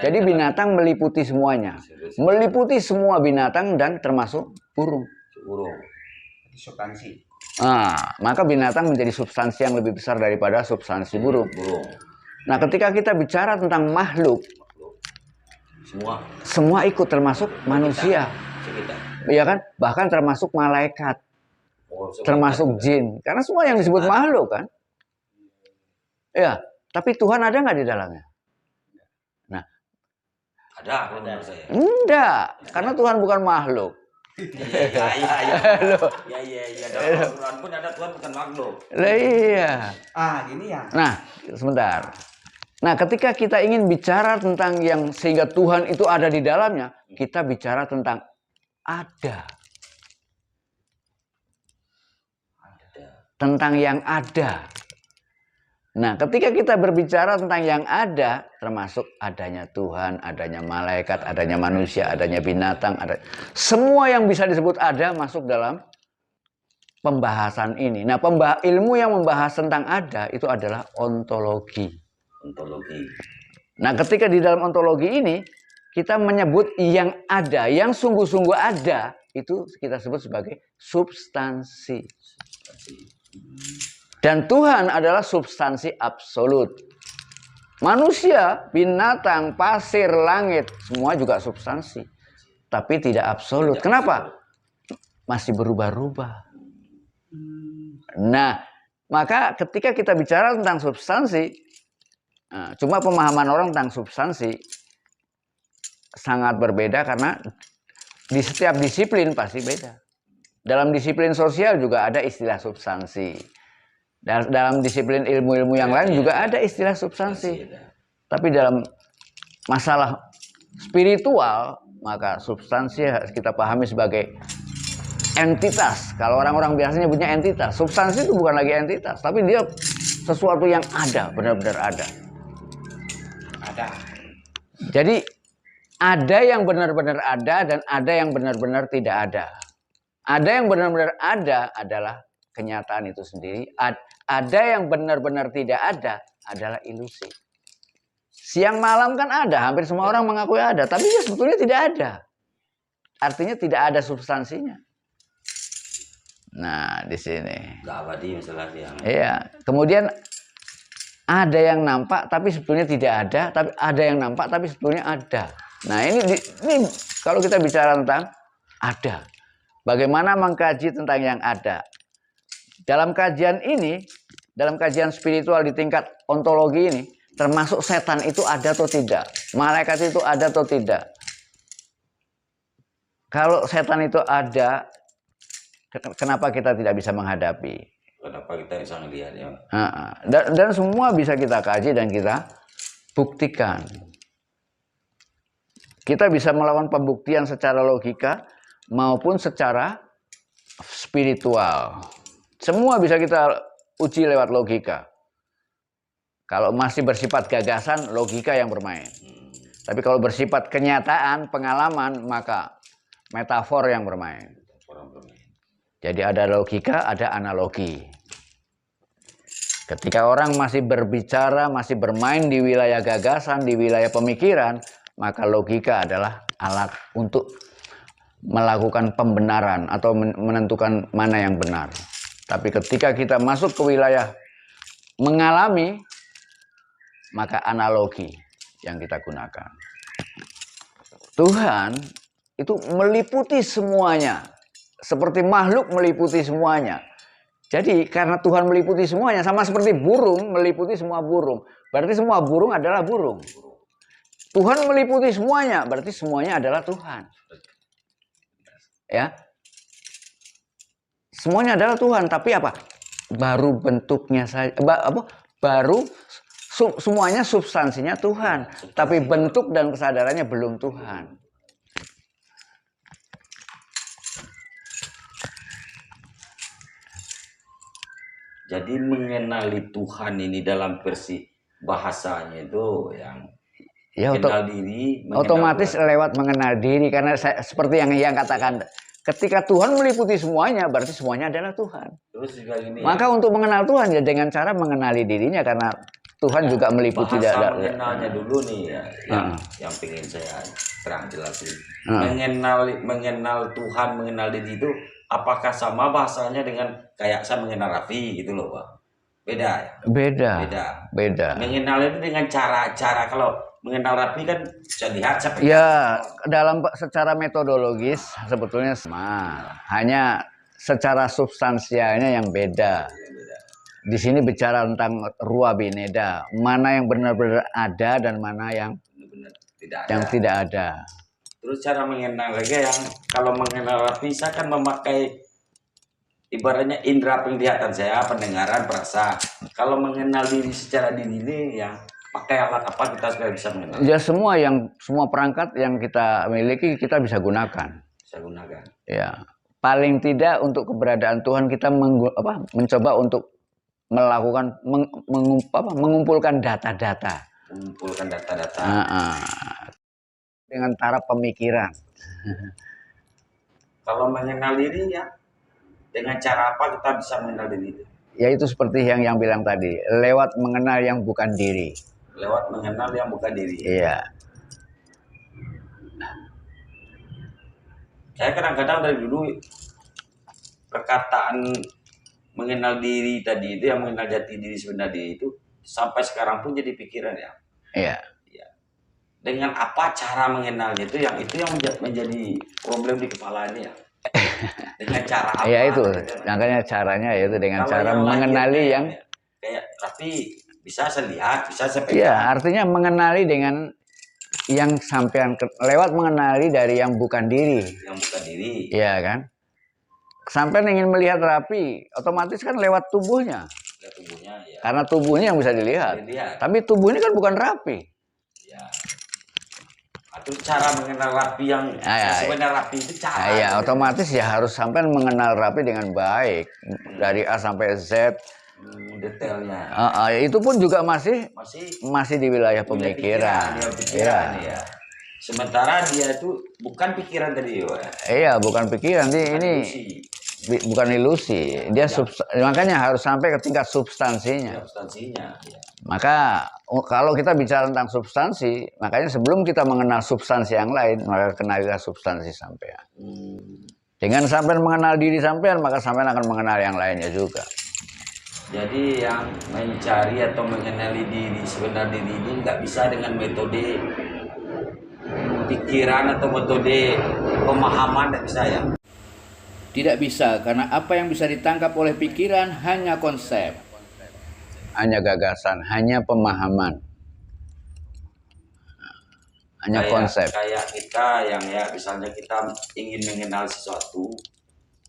jadi binatang meliputi semuanya. Meliputi semua binatang dan termasuk burung. Substansi. Nah, maka binatang menjadi substansi yang lebih besar daripada substansi burung. Nah, ketika kita bicara tentang makhluk, semua ikut termasuk manusia. Iya kan? Bahkan termasuk malaikat. Termasuk jin. Karena semua yang disebut makhluk kan. Ya, tapi Tuhan ada nggak di dalamnya? Nah, ada menurut saya. Enggak, karena Tuhan bukan makhluk. Iya. Dalam Al-Quran pun ada Tuhan bukan makhluk. Iya. Gini ya. Nah, sebentar. Nah, ketika kita ingin bicara tentang yang sehingga Tuhan itu ada di dalamnya, kita bicara tentang ada. Tentang yang ada. Nah, ketika kita berbicara tentang yang ada, termasuk adanya Tuhan, adanya malaikat, adanya manusia, adanya binatang, semua yang bisa disebut ada masuk dalam pembahasan ini. Nah, ilmu yang membahas tentang ada itu adalah ontologi. Nah, ketika di dalam ontologi ini kita menyebut yang ada, yang sungguh-sungguh ada, itu kita sebut sebagai substansi. Dan Tuhan adalah substansi absolut. Manusia, binatang, pasir, langit, semua juga substansi. Tapi tidak absolut. Kenapa? Masih berubah-ubah. Nah, maka ketika kita bicara tentang substansi, cuma pemahaman orang tentang substansi sangat berbeda karena di setiap disiplin pasti beda. Dalam disiplin sosial juga ada istilah substansi. Dalam disiplin ilmu-ilmu yang lain juga ada istilah substansi. Tapi dalam masalah spiritual, maka substansi harus kita pahami sebagai entitas. Kalau orang-orang biasanya punya entitas. Substansi itu bukan lagi entitas, tapi dia sesuatu yang ada, benar-benar ada. Jadi ada yang benar-benar ada dan ada yang benar-benar tidak ada. Ada yang benar-benar ada adalah kenyataan itu sendiri. Ada yang benar-benar tidak ada adalah ilusi. Siang malam kan ada, hampir semua orang mengakui ada, tapi ya sebetulnya tidak ada. Artinya tidak ada substansinya. Nah, di sini. Nggak abadi masalah siang. Iya. Kemudian ada yang nampak tapi sebetulnya tidak ada, tapi ada yang nampak tapi sebetulnya ada. Nah, ini kalau kita bicara tentang ada. Bagaimana mengkaji tentang yang ada? Dalam kajian ini, dalam kajian spiritual di tingkat ontologi ini, termasuk setan itu ada atau tidak? Malaikat itu ada atau tidak? Kalau setan itu ada, kenapa kita tidak bisa menghadapi? Kenapa kita bisa melihatnya? Dan semua bisa kita kaji dan kita buktikan. Kita bisa melakukan pembuktian secara logika maupun secara spiritual. Semua bisa kita uji lewat logika. Kalau masih bersifat gagasan, logika yang bermain. Tapi kalau bersifat kenyataan, pengalaman, maka metafor yang bermain. Jadi ada logika, ada analogi. Ketika orang masih berbicara, masih bermain di wilayah gagasan, di wilayah pemikiran, maka logika adalah alat untuk melakukan pembenaran atau menentukan mana yang benar. Tapi ketika kita masuk ke wilayah mengalami, maka analogi yang kita gunakan. Tuhan itu meliputi semuanya. Seperti makhluk meliputi semuanya. Jadi karena Tuhan meliputi semuanya, sama seperti burung meliputi semua burung. Berarti semua burung adalah burung. Tuhan meliputi semuanya, berarti semuanya adalah Tuhan. Ya. Semuanya adalah Tuhan, tapi apa? Baru bentuknya saja, baru semuanya substansinya Tuhan, tapi bentuk dan kesadarannya belum Tuhan. Jadi mengenali Tuhan ini dalam versi bahasanya itu yang ya, mengenal diri, otomatis Tuhan. Lewat mengenal diri, karena seperti yang katakan, ketika Tuhan meliputi semuanya, berarti semuanya adalah Tuhan. Terus juga gini, maka untuk mengenal Tuhan ya dengan cara mengenali dirinya, karena Tuhan juga meliputi bahasa mengenalnya dulu nih ya, yang pengen saya terang jelasin. Mengenal Tuhan, mengenal diri itu apakah sama bahasanya dengan kayak saya mengenal Raffi gitu loh, Pak? Beda ya? Beda. Mengenal itu dengan cara kalau mengenal Raffi kan bisa lihat siapa. Ya, dalam secara metodologis sebetulnya sama. Hanya secara substansialnya yang beda. Di sini bicara tentang ruah bineda, mana yang benar-benar ada dan mana yang tidak ada. Terus cara mengenal lagi yang kalau mengenal Raffi saya kan memakai ibaratnya indera penglihatan saya, pendengaran, perasa. Kalau mengenal diri secara diri ini yang pakai alat apa kita supaya bisa mengenal? Ya semua perangkat yang kita miliki kita bisa gunakan. Bisa gunakan. Ya, paling tidak untuk keberadaan Tuhan kita mencoba untuk melakukan mengumpulkan data-data. Mengumpulkan data-data. Dengan cara pemikiran. Kalau mengenal diri ya, dengan cara apa kita bisa mengenal diri itu? Ya itu seperti yang bilang tadi, lewat mengenal yang bukan diri. Lewat mengenal yang bukan diri. Iya. Saya kadang-kadang dari dulu perkataan mengenal diri tadi itu, yang mengenal jati diri sebenarnya itu sampai sekarang pun jadi pikiran ya. Iya. Dengan apa cara mengenalnya itu yang menjadi problem di kepalanya ya. Dengan cara apa? Ya itu, makanya caranya yaitu dengan cara mengenali yang kayak tapi bisa saya lihat, bisa saya pegang. Iya, artinya mengenali dengan yang sampean lewat mengenali dari yang bukan diri. Yang bukan diri. Iya kan? Sampean ingin melihat Raffi, otomatis kan lewat tubuhnya. Lewat tubuhnya ya. Karena tubuhnya yang bisa dilihat. Tapi tubuh ini kan bukan Raffi. Ya. Terus cara mengenal Raffi yang sebenarnya Raffi itu cara. Ya, otomatis ya harus sampai mengenal Raffi dengan baik dari A sampai Z. Detailnya. Itu pun juga masih di wilayah pemikiran. Ya. Sementara dia itu bukan pikiran tadi ya. Iya, bukan pikiran. Ini bukan ilusi. Dia makanya harus sampai ke tingkat substansinya. Substansinya. Ya. Maka kalau kita bicara tentang substansi, makanya sebelum kita mengenal substansi yang lain, maka kenalilah substansi sampean. Dengan sampean mengenal diri sampean, maka sampean akan mengenal yang lainnya juga. Jadi yang mencari atau mengenali diri sebenar diri ini nggak bisa dengan metode pikiran atau metode pemahaman, tidak bisa ya. Tidak bisa, karena apa yang bisa ditangkap oleh pikiran hanya konsep, hanya gagasan, hanya pemahaman, hanya konsep. Kayak kita yang ya, misalnya kita ingin mengenal sesuatu,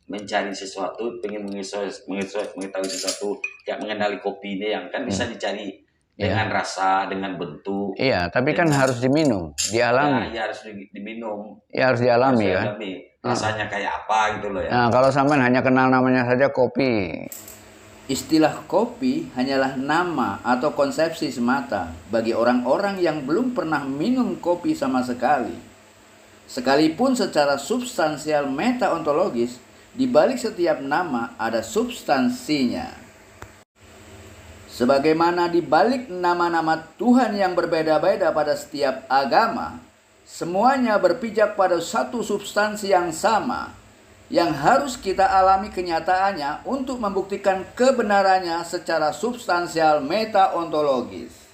mencari sesuatu, pengen mengetahui sesuatu, kayak mengenali kopi ini yang kan bisa dicari dengan rasa, dengan bentuk. Iya, tapi kan harus diminum, dialami. Ya, harus diminum. Ya harus dialami kan. Rasanya kayak apa gitu loh ya. Nah, kalau sampean hanya kenal namanya saja kopi. Istilah kopi hanyalah nama atau konsepsi semata bagi orang-orang yang belum pernah minum kopi sama sekali. Sekalipun secara substansial meta-ontologis, di balik setiap nama ada substansinya. Sebagaimana di balik nama-nama Tuhan yang berbeda-beda pada setiap agama, semuanya berpijak pada satu substansi yang sama, yang harus kita alami kenyataannya untuk membuktikan kebenarannya secara substansial meta-ontologis.